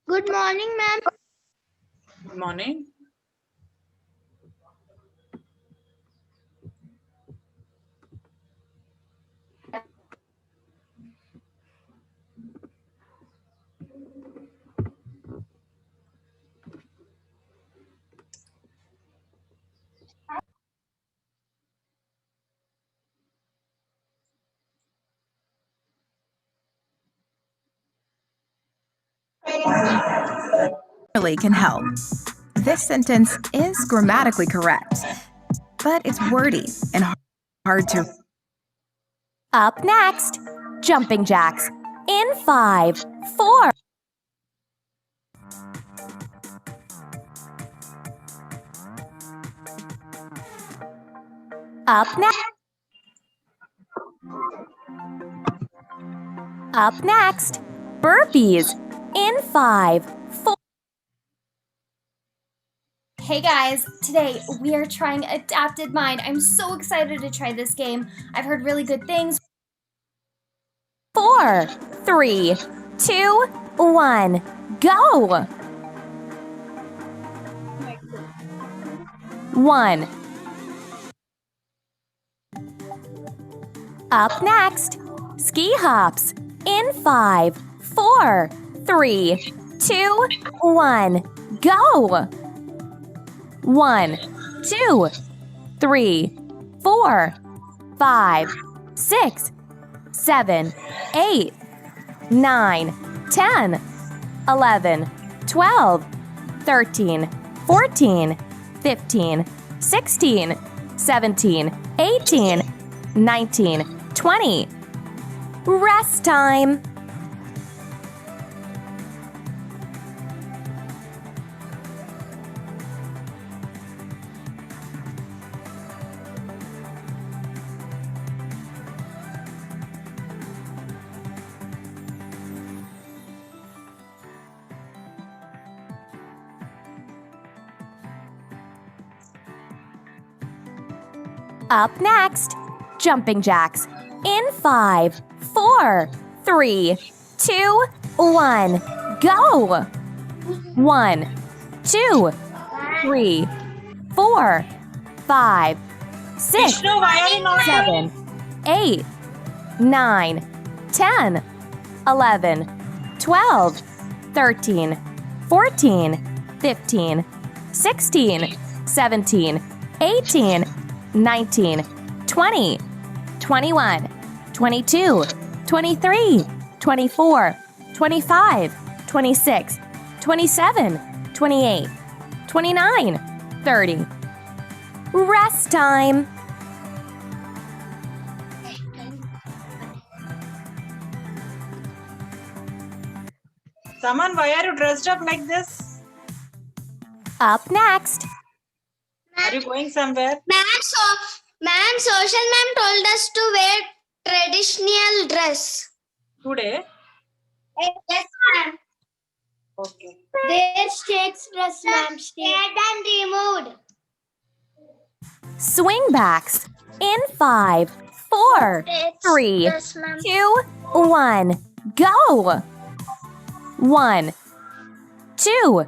Good morning, ma'am. Good morning. Really can help. This sentence is grammatically correct, but it's wordy and hard to. Up next, jumping jacks in 5, 4. Up next. Up next, burpees in 5, 4. Hey guys, today we are trying Adapted Mind. I'm so excited to try this game. I've heard really good things. 4, 3, 2, 1, go! 1. Up next, ski hops in 5, 4, 3, 2, 1, go! 1, 2, 3, 4, 5, 6, 7, 8, 9, 10, 11, 12, 13, 14, 15, 16, 17, 18, 19, 20. Rest time. Up next, jumping jacks in 5, 4, 3, 2, 1, go! 1, 2, 3, 4, 5, 6, Vishnu, why are you not 7, 8, 9, 10, 11, 12, 13, 14, 15, 16, 17, 18, 19, 20, 21, 22, 23, 24, 25, 26, 27, 28, 29, 30. Rest time. Saman, why are you dressed up like this? Up next, Are you going somewhere? Ma'am, social ma'am told us to wear traditional dress. Today? Yes, ma'am. Okay. Their state's dress, ma'am. State and removed. swingbacks in 5, 4, 3, Yes, ma'am. 2, 1, go! 1, 2,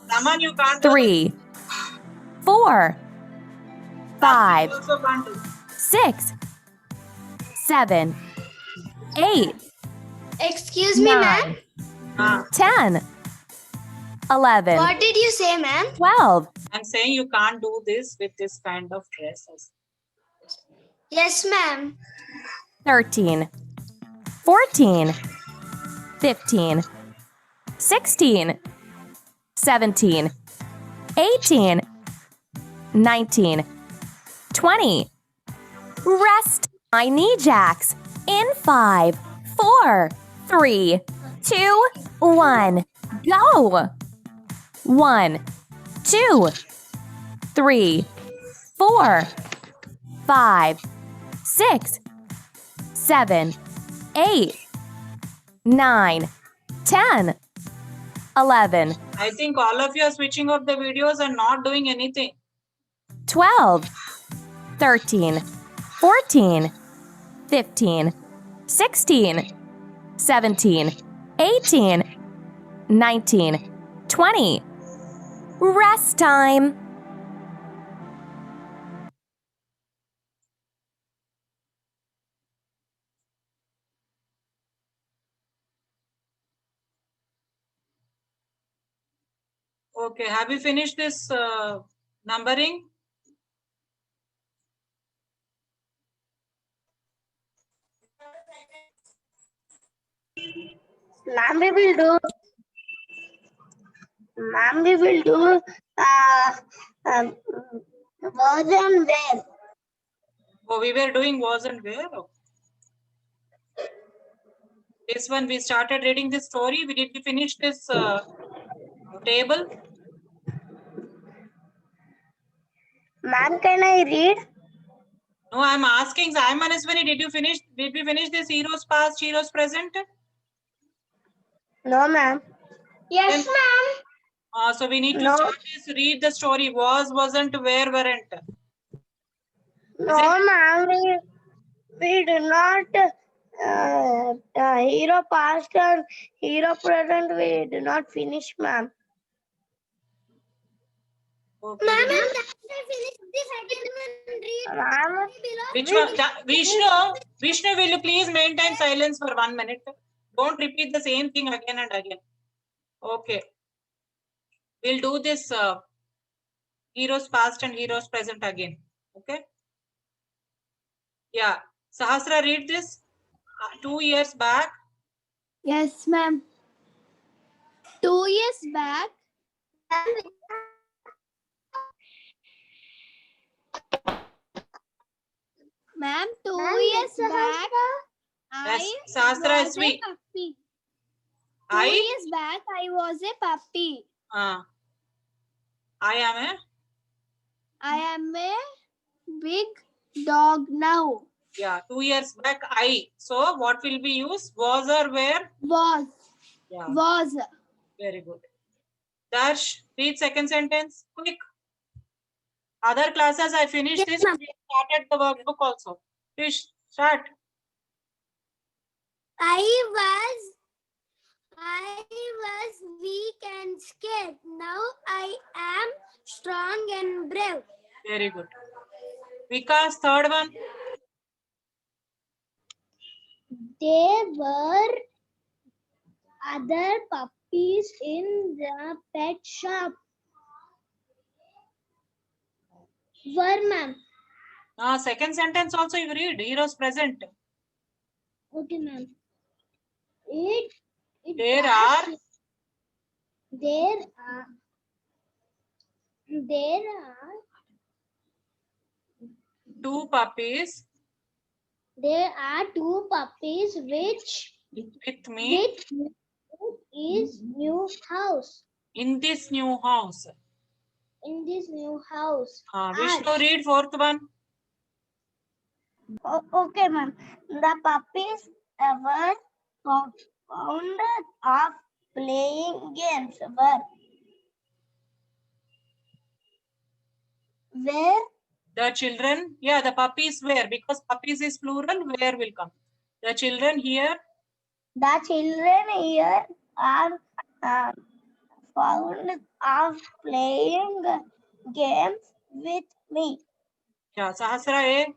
Saman, you can't do 3, 4, this. 5, You also can't do. 6, 7, 8, Excuse me, ma'am. 9, 10, 11, What did you say, ma'am? 12, I'm saying you can't do this with this kind of dresses. Yes, ma'am. 13, 14, 15, 16, 17, 18, 19, 20. Rest my knee jacks in 5, 4, 3, 2, 1, go! 1, 2, 3, 4, 5, 6, 7, 8, 9, 10, 11, I think all of you are switching off the videos and not doing anything. 12, 13, 14, 15, 16, 17, 18, 19, 20. Rest time. Okay, have you finished this numbering? Ma'am, we will do. Ma'am, we will do. Um, was and where. Oh, we were doing was and where. Oh. This one we started reading this story. Did we finish this table? Ma'am, can I read? No, I'm asking Sai Manaswini, did we finish this heroes past, heroes present? No, ma'am. Yes, Then- ma'am. So we need to No. start this, read the story. Was, wasn't, where, weren't. No, ma'am. We do not. Hero past and hero present. We do not finish, ma'am. Okay. Ma'am, finish the second one. Read. Ma'am. Which one? Vishnu, will you please maintain silence for 1 minute? Don't repeat the same thing again and again. Okay. We'll do this heroes past and heroes present again. Okay. Yeah. Sahasra, read this. 2 years back. Yes, ma'am. 2 years back, ma'am, 2 years back, Yes, Sahasra was is a we. puppy. 2 I years back, I was a puppy. I am a I am a big dog now. 2 years back. I. So what will be used? Was or where? Was. Yeah. Was. Very good. Darsh, read second sentence. Quick. Other classes I finished this. ma'am. We started the workbook also. Fish. Start. I was weak and scared. Now I am strong and brave. Very good. Vikas, third one. There were other puppies in the pet shop. Were, ma'am. Second sentence also you read. Heroes present. Okay, ma'am. There are There are 2 puppies two puppies which with me is new house. in this new house. In this new house. Vishnu, read fourth one. Okay, ma'am. The puppies were fond of playing games. Where The children, the puppies were, because puppies is plural, where will come. The children here, the children here are fond of playing games with me. Sahasra A.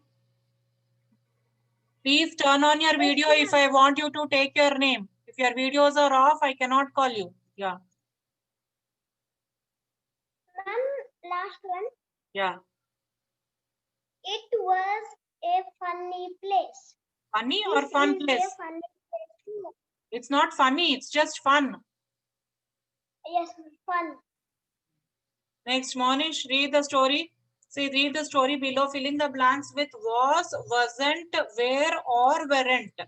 Please turn on your video if I want you to take your name. If your videos are off, I cannot call you. Yeah. Ma'am, last one. Yeah. It was a funny place. Funny or fun place? A funny place too. It's not funny, it's just fun. Yes, fun. Next, Monish, read the story. See, read the story below. Fill in the blanks with was, wasn't, where, or weren't.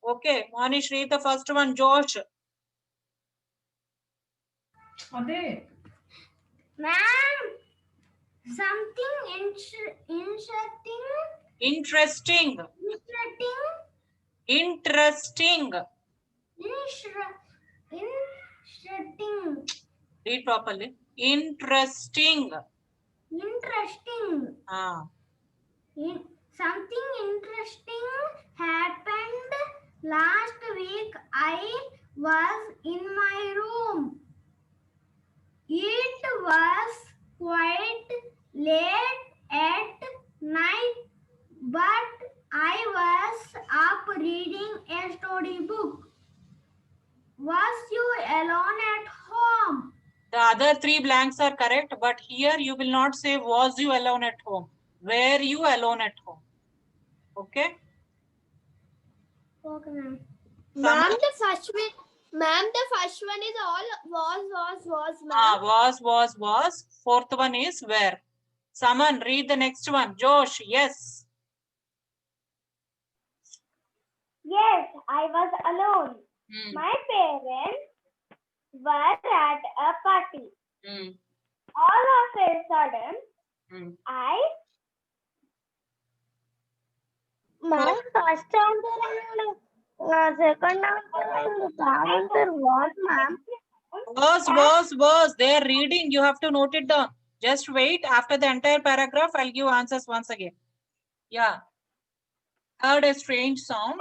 Okay, Monish, read the first one. Josh. Ma'am, something Interesting. Interesting. interesting. Read properly. Interesting. Something interesting happened last week. I was in my room. It was quite late at night, but I was up reading a storybook. Was you alone at home? The other 3 blanks are correct, but here you will not say was you alone at home. Were you alone at home? Okay. Okay, ma'am. Ma'am, The first one is all was, ma'am. was. Fourth one is where. Saman, read the next one. Josh, yes. Yes, I was alone. Hmm. My parents were at a party. Hmm. All of a sudden, Hmm. Ma'am, first answer second answer was, ma'am. Was. They are reading. You have to note it down. Just wait. After the entire paragraph, I'll give answers once again. Yeah. Heard a strange sound.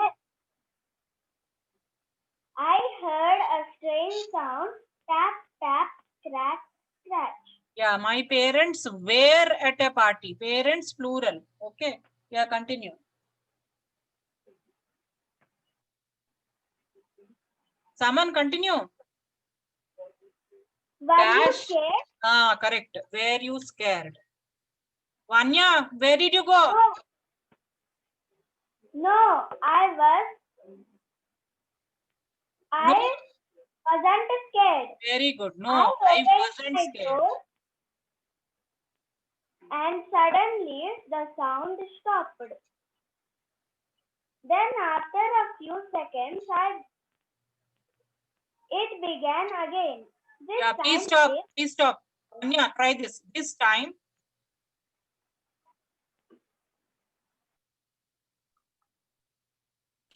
I heard a strange sound. Tap, tap, scratch, scratch. Yeah, my parents were at a party. Parents plural. Okay. Yeah, continue. Saman, continue. Were you Dash. scared? Correct. Were you scared? Vanya, where did you go? No, I wasn't scared. Very good. No, I I opened wasn't my scared. door and suddenly the sound stopped. Then after a few seconds, it began again. This Yeah, please stop. Please stop. Vanya, try this. This time.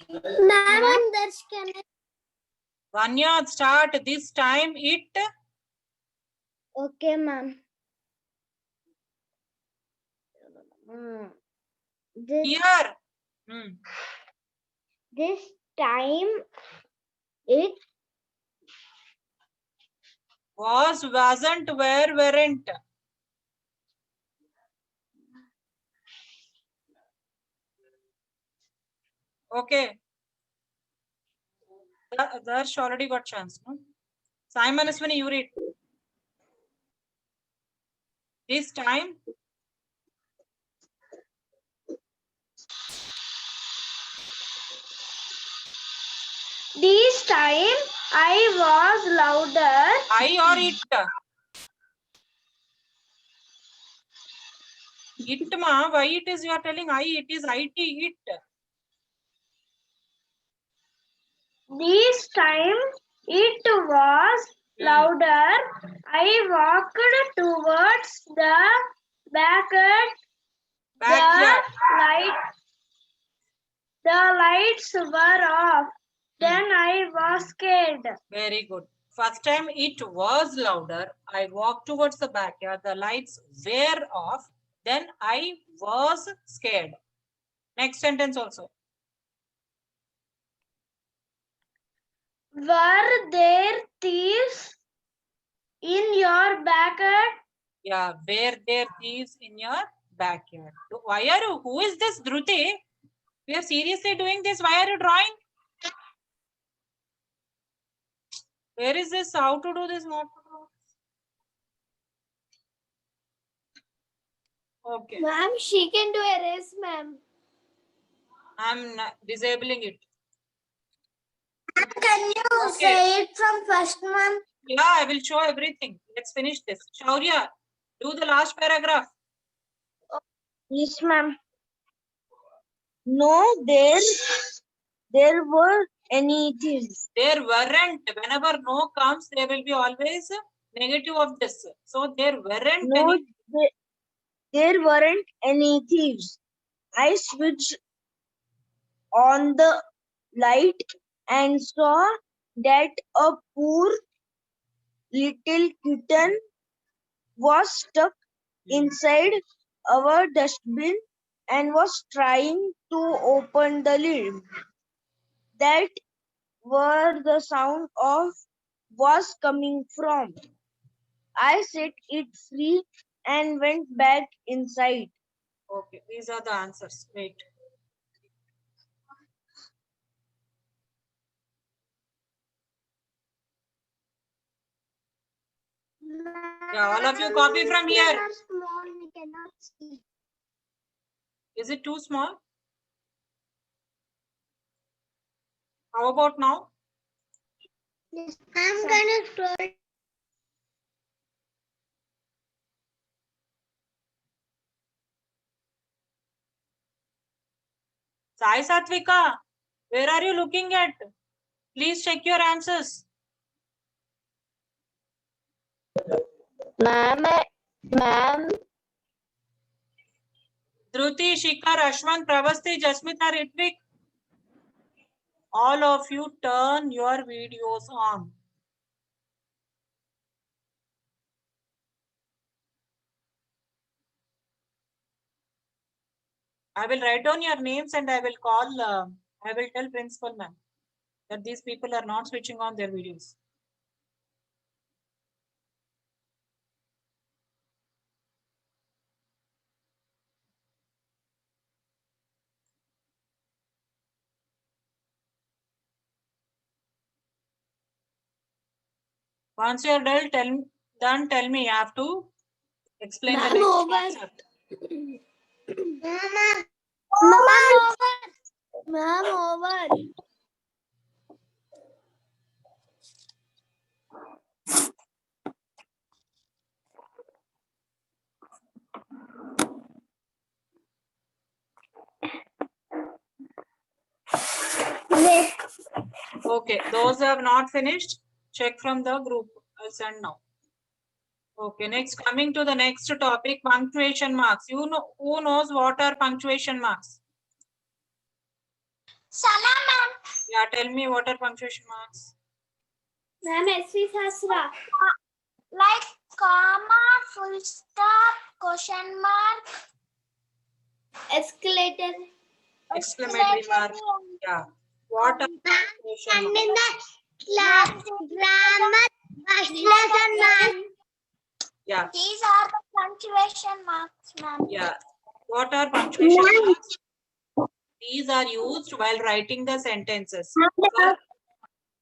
Ma'am, Vanya, start. This time it. okay, ma'am. Here. This time it Wasn't, were, weren't. Okay. Darsh already got chance. No? Simon Aswini, you read. This time. this time I was louder. I or it? It ma, why it is you are telling I, it is IT, it. This time it was louder. I walked towards the backyard. Backyard. The lights were off. Then I was scared. Very good. First time it was louder. I walked towards the backyard. The lights were off. Then I was scared. Next sentence also. Were there thieves in your backyard? Yeah, were there thieves in your backyard? Why are you? Who is this Dhruti? We are seriously doing this. Why are you drawing? Where is this? How to do this? Not to do. Okay. Ma'am, she can do erase, ma'am. I'm disabling it. Can you say it from first one? Yeah, I will show everything. Let's finish this. Shaurya, do the last paragraph. Yes, ma'am. No, there were any thieves. There weren't. Whenever no comes, there will be always negative of this. So there weren't No, any. there weren't any thieves. I switched on the light and saw that a poor little kitten was stuck inside our dustbin and was trying to open the lid. That where the sound of was coming from. I set it free and went back inside. Okay, these are the answers. Wait. Yeah, all of you copy from here. Small, we cannot see. Is it too small? How about now? Yes, I'm gonna scroll. Sai Satvika, where are you looking at? Please check your answers. Ma'am, Dhruti, Shikhar, Ashwan, Pravasti, Jasmita, Ritvik. All of you turn your videos on. I will write down your names and I will call, I will tell principal ma'am that these people are not switching on their videos. Once you're done, tell me. You have to explain the Ma'am, next over. concept. Ma'am, over. Okay, those who have not finished, check from the group. I'll send now. Okay, next, coming to the next topic, punctuation marks. You know, who knows what are punctuation marks? Sana ma'am. Yeah, tell me what are punctuation marks. Ma'am, SV Sasra. Like comma, full stop, question mark, Escalator. Exclamatory mark. Yeah. What are punctuation And in marks? the class, grammar, translation mark. Yeah, These are the punctuation marks, ma'am. yeah. What are punctuation marks? These are used while writing the sentences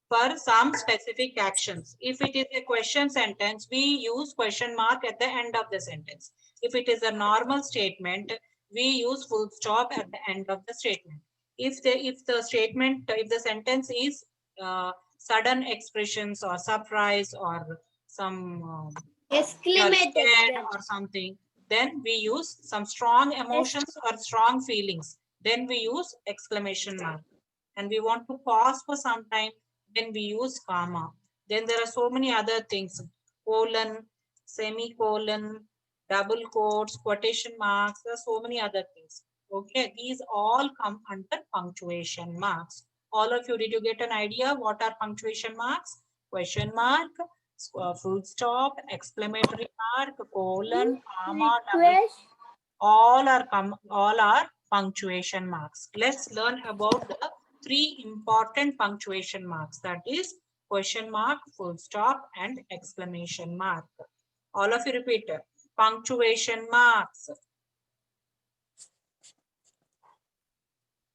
for some specific actions. If it is a question sentence, we use question mark at the end of the sentence. If it is a normal statement, we use full stop at the end of the statement. If the sentence is sudden expressions or surprise or some you are Exclamated. scared or something, then we use some strong emotions or strong feelings. Then we use exclamation mark. And we want to pause for some time, then we use comma. Then there are so many other things, colon, semicolon, double quotes, quotation marks, there are so many other things. Okay, these all come under punctuation marks. All of you, did you get an idea what are punctuation marks? Question mark, full stop, exclamatory mark, colon, comma, double, all are punctuation marks. Let's learn about the 3 important punctuation marks, that is question mark, full stop and exclamation mark. All of you repeat it. Punctuation marks.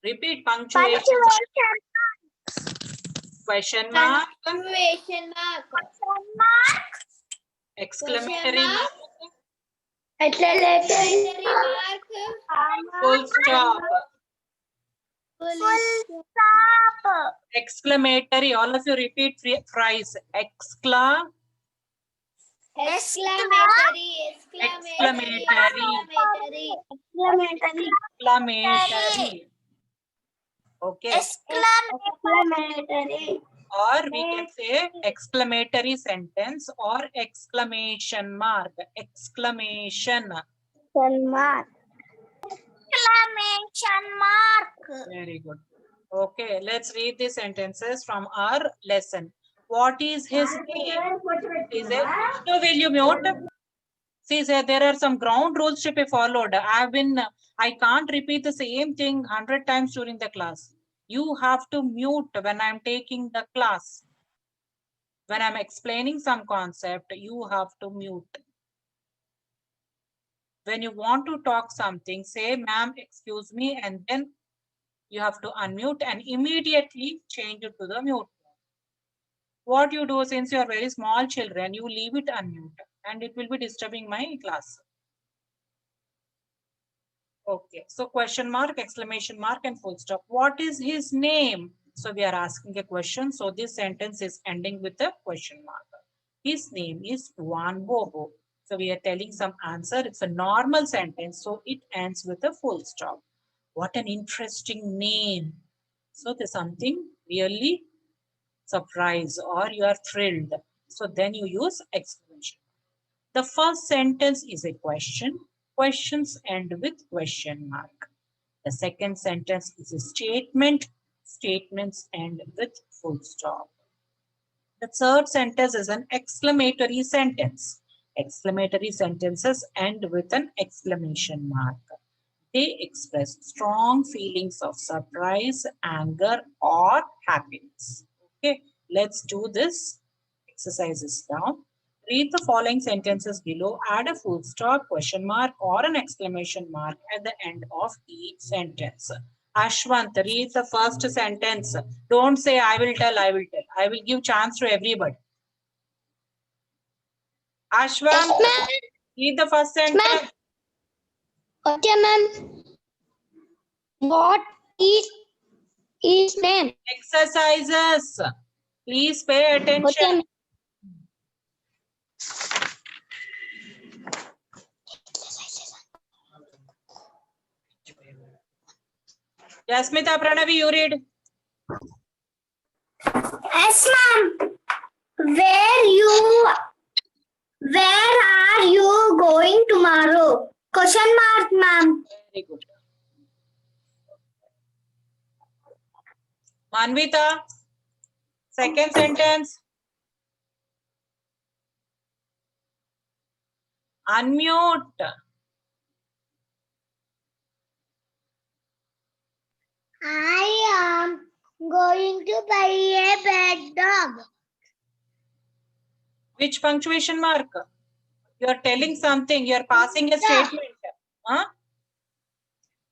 Repeat punctuation. Question mark, Punctuation mark. exclamatory mark, Exclamatory mark. full stop. Full Exclamatory. All of you repeat phrase. exclamatory. Exclamatory. Okay. Exclamatory. Or we can say exclamatory sentence or exclamation mark. Exclamation. Mark. Exclamation mark. Very good. Okay, let's read the sentences from our lesson. What is his name? Is it? So will you mute? See, sir, there are some ground rules to be followed. I can't repeat the same thing 100 times during the class. You have to mute when I'm taking the class. When I'm explaining some concept, you have to mute. When you want to talk something, say, ma'am, excuse me, and then you have to unmute and immediately change it to the mute. What you do, since you are very small children, you leave it unmute and it will be disturbing my class. Okay, so question mark, exclamation mark, and full stop. What is his name? So we are asking a question. So this sentence is ending with a question mark. His name is Juan Bobo. So we are telling some answer. It's a normal sentence. So it ends with a full stop. What an interesting name. So there's something really surprised or you are thrilled. So then you use exclamation. The first sentence is a question. Questions end with question mark. The second sentence is a statement. Statements end with full stop. The third sentence is an exclamatory sentence. Exclamatory sentences end with an exclamation mark. They express strong feelings of surprise, anger, or happiness. Okay, let's do this exercises now. Read the following sentences below. Add a full stop, question mark, or an exclamation mark at the end of each sentence. Ashwant, read the first sentence. Don't say I will tell, I will tell. I will give chance to everybody. Ashwant, read the first sentence. Okay, ma'am. What is his name? Exercises. Please pay attention. Okay, Jasmita Pranavi, you read. Yes, ma'am. Where are you going tomorrow? Question mark, ma'am. Very good. Manvita, second sentence. Unmute. I am going to buy a pet dog. Which punctuation mark? You are telling something. You are passing a statement. Huh?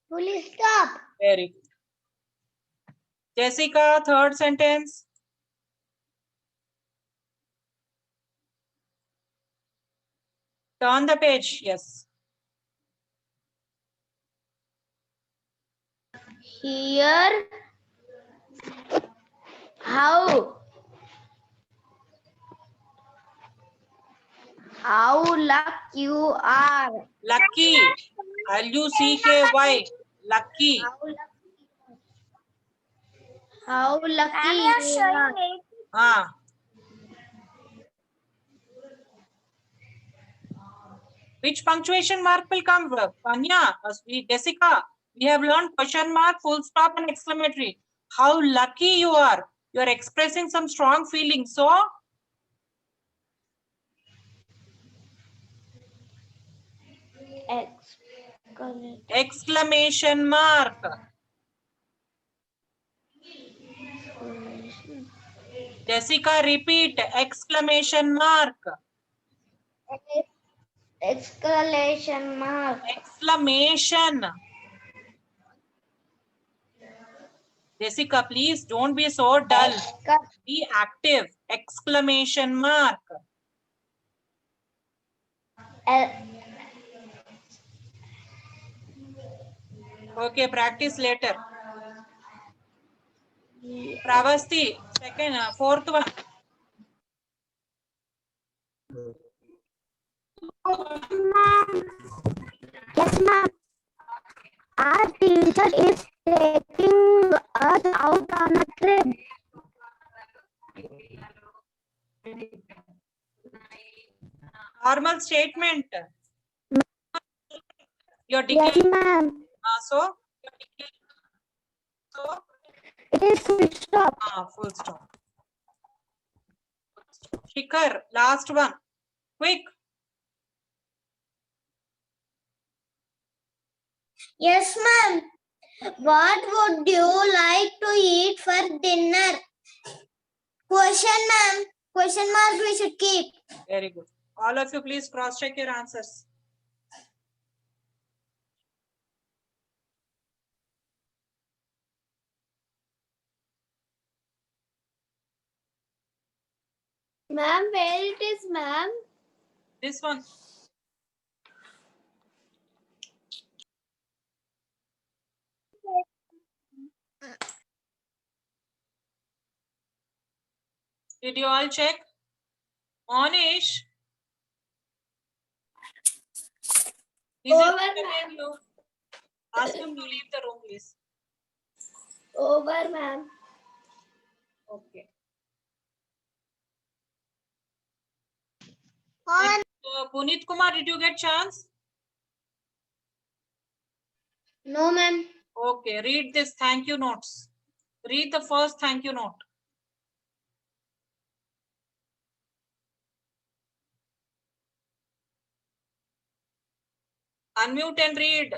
Full stop. Very good. Jessica, third sentence. Turn the page. Yes. here. How lucky you are. Lucky. Lucky. Lucky. How lucky you are. Ah. Which punctuation mark will come? Panya, Jessica, we have learned question mark, full stop, and exclamatory. How lucky you are. You are expressing some strong feelings. So, exclamation mark. Jessica, repeat. Exclamation mark. Exclamation mark. Exclamation. Jessica, please don't be so dull. Be active. Exclamation mark. Okay, practice later. Pravasti, second, fourth one. Yes, ma'am. Our teacher is taking us out on a trip. Normal statement. You're Yes, declaring. ma'am. So It is full stop. full stop. Shikhar, last one. Quick. Yes, ma'am. What would you like to eat for dinner? Question, ma'am. Question mark we should keep. Very good. All of you, please cross-check your answers. Ma'am, where it is, ma'am? This one. Did you all check? Monish? Is Over, it telling you? Ask him to leave the room, please. Over, ma'am. Okay. On. Puneet Kumar, did you get chance? No, ma'am. Okay, read this thank you notes. Read the first thank you note. Unmute and read.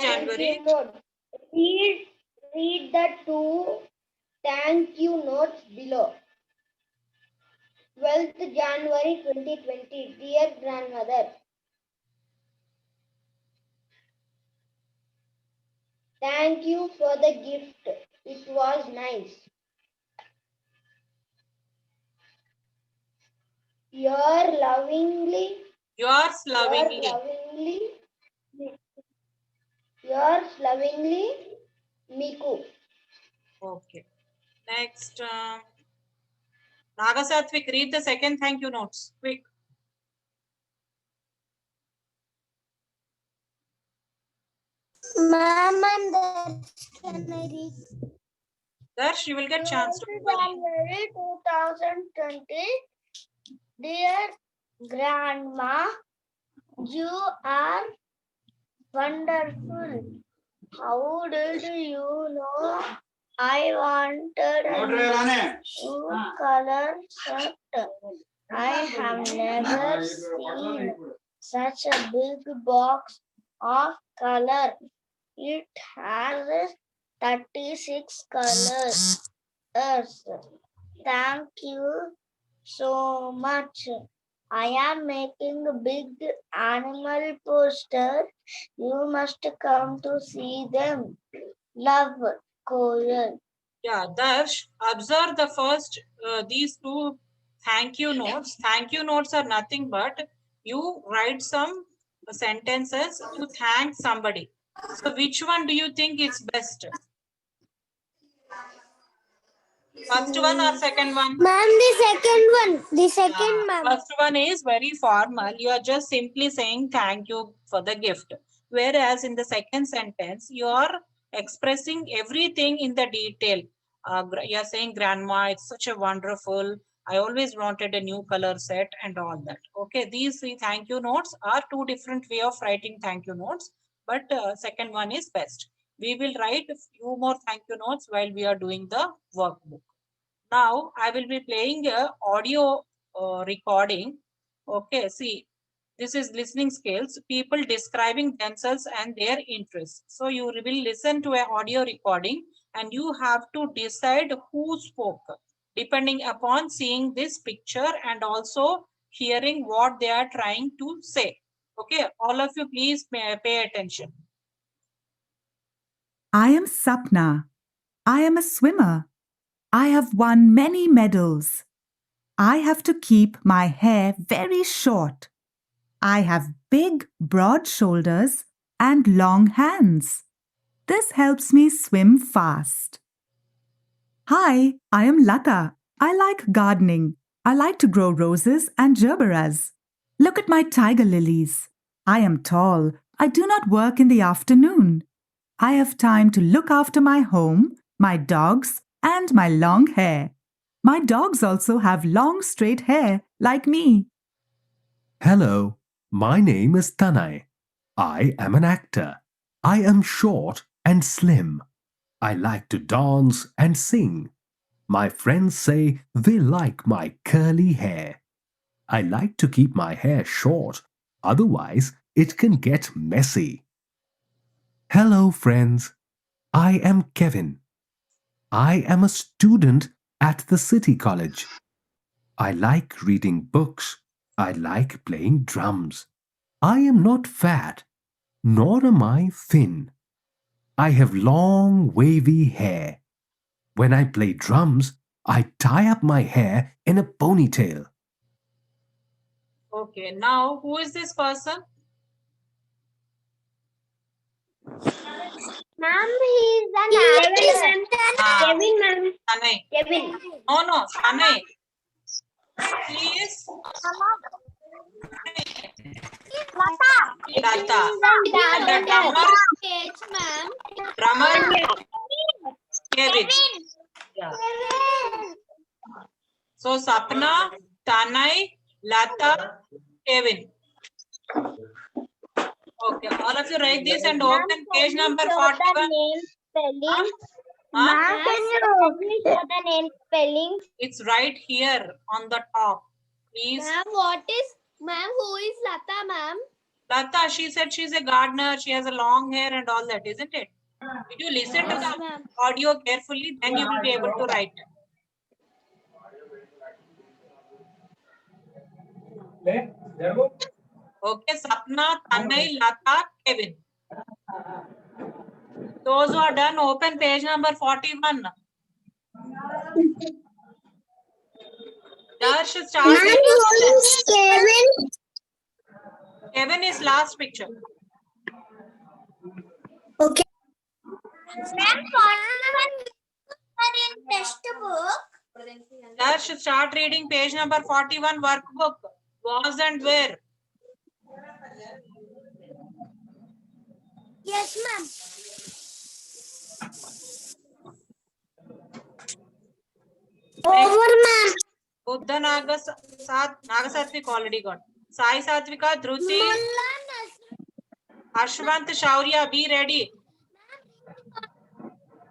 January. Read the two thank you notes below. 12th January 2020. Dear grandmother, thank you for the gift. It was nice. Yours lovingly, Miku. Okay. Next, Nagasatvik, read the second thank you notes. Quick. Ma'am, and can I read? Darsh, you will get chance to January 2020. Dear Grandma, you are wonderful. How did you know I wanted a new color shirt? I have never seen such a big box of color. It has 36 colors. Thank you so much. I am making a big animal poster. You must come to see them. Love, Koyal. Yeah, Darsh, observe the first, these two thank you notes. Thank you notes are nothing but you write some sentences to thank somebody. So which one do you think is best? First one or second one? Ma'am, the second one. The second, ma'am. First one is very formal. You are just simply saying thank you for the gift. Whereas in the second sentence, you are expressing everything in the detail. You are saying, Grandma, it's such a wonderful. I always wanted a new color set and all that. Okay, these three thank you notes are two different way of writing thank you notes. But second one is best. We will write a few more thank you notes while we are doing the workbook. Now I will be playing a audio recording. Okay, see, this is listening skills, people describing themselves and their interests. So you will listen to an audio recording and you have to decide who spoke depending upon seeing this picture and also hearing what they are trying to say. Okay, all of you please pay attention. I am Sapna. I am a swimmer. I have won many medals. I have to keep my hair very short. I have big, broad shoulders and long hands. This helps me swim fast. Hi, I am Lata. I like gardening. I like to grow roses and gerberas. Look at my tiger lilies. I am tall. I do not work in the afternoon. I have time to look after my home, my dogs, and my long hair. My dogs also have long straight hair like me. Hello, my name is Tanay. I am an actor. I am short and slim. I like to dance and sing. My friends say they like my curly hair. I like to keep my hair short, otherwise it can get messy. Hello, friends. I am Kevin. I am a student at the City College. I like reading books. I like playing drums. I am not fat, nor am I thin. I have long, wavy hair. When I play drums, I tie up my hair in a ponytail. Okay, now who is this person? Ma'am, he is an actor. Ah, Kevin, ma'am. Tanay. Kevin. No, Tanay. Please. Lata. And the drummer, Kevin. Yeah. So Sapna, Tanay, Lata, Kevin. Okay, all of you write this and open page number 41. Spelling. Huh? Ma'am, can you show the name spelling? It's right here on the top. Please. Ma'am, who is Lata, ma'am? Lata, she said she's a gardener. She has a long hair and all that, isn't it? Did you listen to the audio carefully? Then you will be able to write. Okay, Sapna, Tanay, Lata, Kevin. Those who are done, open page number 41. Darsh, start. Kevin. Kevin is last picture. Okay. Ma'am, in textbook. Darsh, start reading page number 41 workbook. Was and where. Yes, ma'am. Over, ma'am. Buddha Nagasatwik already got. Sai Satvika, Dhruti, Ashwant, Shaurya, be ready.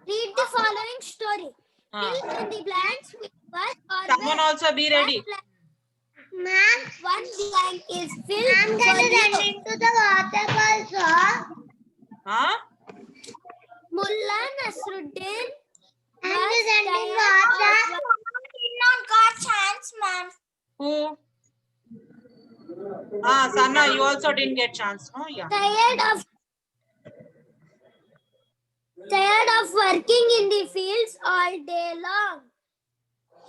Read the following story. Fill in the blanks with what or Someone also be ready. Ma'am, one blank is filled. I'm running to the waterfall, sir. Huh? Mullah Nasruddin. I'm running water. Did not got chance, ma'am. Who? Ah, Sana, you also didn't get chance, no? Yeah. Tired of working in the fields all day long.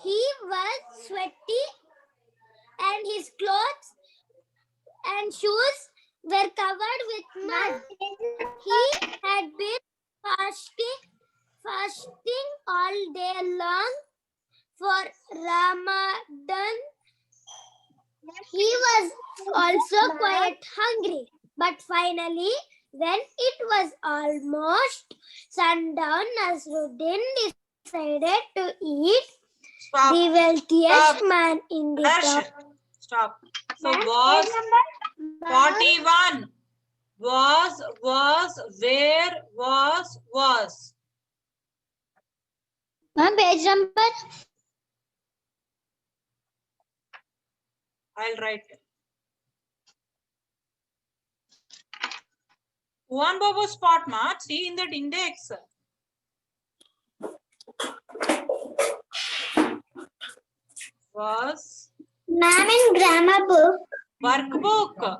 He was sweaty and his clothes and shoes were covered with mud. He had been fasting all day long for Ramadan. He was also quite hungry, but finally, when it was almost sundown, Nasruddin decided to eat Stop. the wealthiest Stop. man in the Darsh, top. stop. So was 41. Was, where, was. Ma'am, page number. I'll write. One Bobo spot mark. See in that index. Was. Ma'am, in grammar book. Workbook.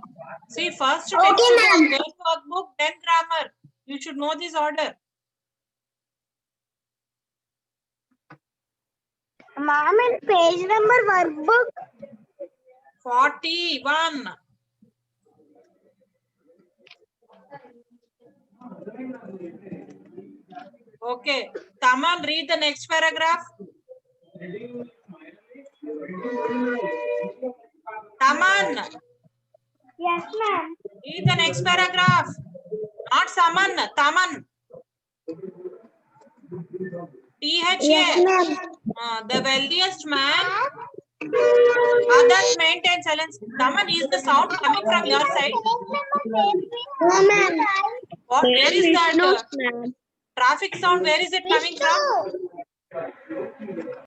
See, first Okay, textbook, ma'am. then workbook, then grammar. You should know this order. Ma'am, in page number workbook. 41. Okay. Taman, read the next paragraph. Taman, Yes, ma'am. read the next paragraph. Not Saman, Taman. THA. Yes, ma'am. The wealthiest man. Others maintain silence. Taman, is the sound coming from your side? No, ma'am. What? Where is that ma'am. traffic sound? Where is it coming from?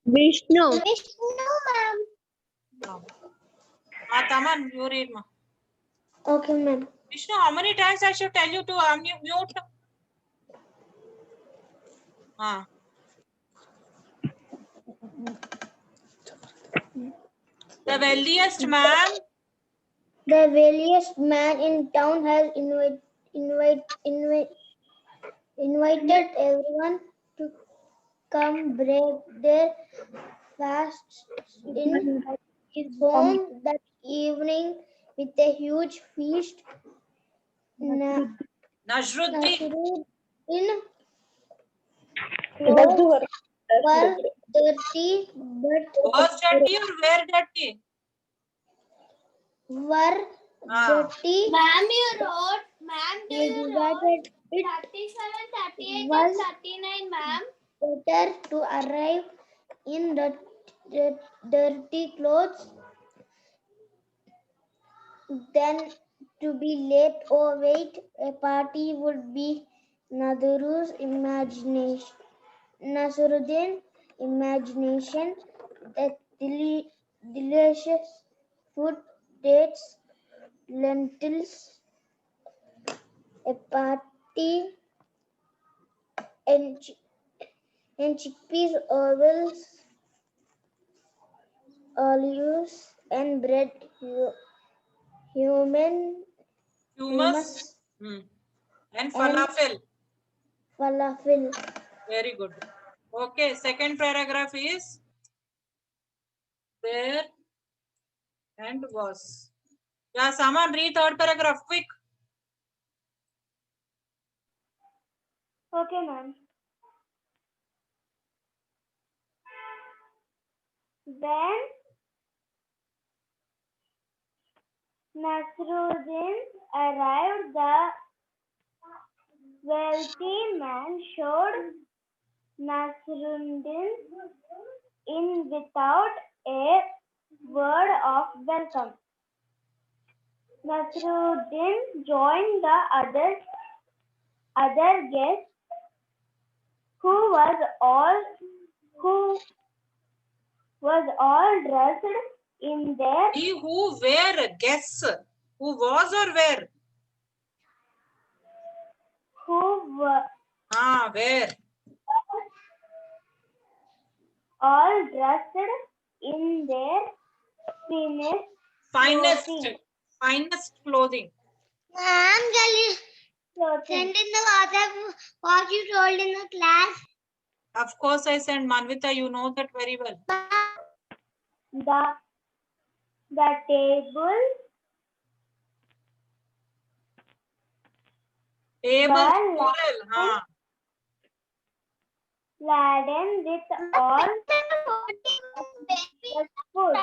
Vishnu. Vishnu, ma'am. Taman, you read, ma. Okay, ma'am. Vishnu, how many times I should tell you to unmute? The wealthiest man. The wealthiest man in town has invited everyone to come break their fasts in his home that evening with a huge feast. Najruddin. Nasruddin clothes were dirty, but Was dirty or were dirty? were dirty. Ma'am, you wrote, ma'am, do He you decided wrote it 37, 38 was and 39, ma'am? better to arrive in dirty clothes than to be late or wait. A party would be Nasruddin's imagination. The delicious food, dates, lentils, a party, and chickpeas, olives, and bread. Hummus And falafel. falafel. Very good. Okay, second paragraph is there and was. Yeah, someone read third paragraph quick. Okay, ma'am. Then Nasruddin arrived. The wealthy man showed Nasruddin in without a word of welcome. Nasruddin joined the other guests who was all dressed in their Who were guess? Who was or were? who were Where? all dressed in their Finest clothing. Ma'am, can you send in the WhatsApp what you told in the class? Of course, I sent Manvita. You know that very well. The table plural. laden with all food.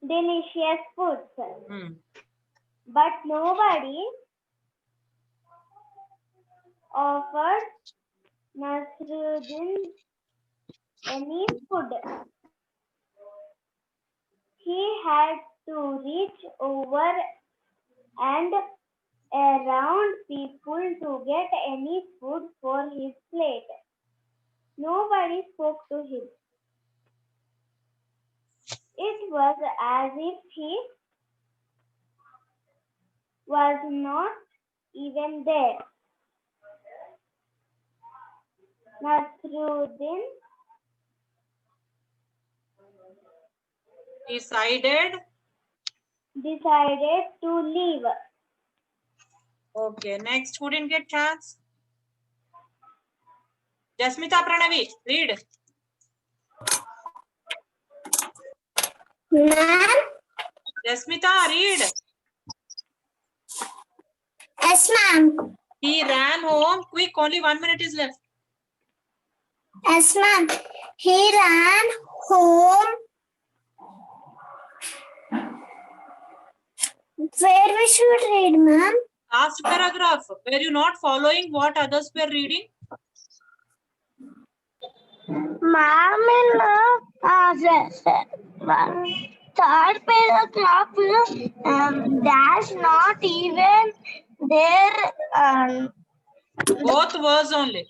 Delicious food. But nobody offered Nasruddin any food. He had to reach over and around people to get any food for his plate. Nobody spoke to him. It was as if he was not even there. Nasruddin decided to leave. Okay, next who didn't get chance? Jasmita Pranavi, read. Ma'am? Jasmita, read. Yes, ma'am. He ran home. Quick, only 1 minute is left. Yes, ma'am. He ran home. Where we should read, ma'am? Last paragraph. Were you not following what others were reading? Ma'am, in third paragraph, dash not even there. Both words only.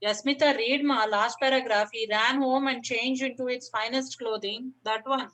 Jasmita, read ma last paragraph. He ran home and changed into its finest clothing. That one.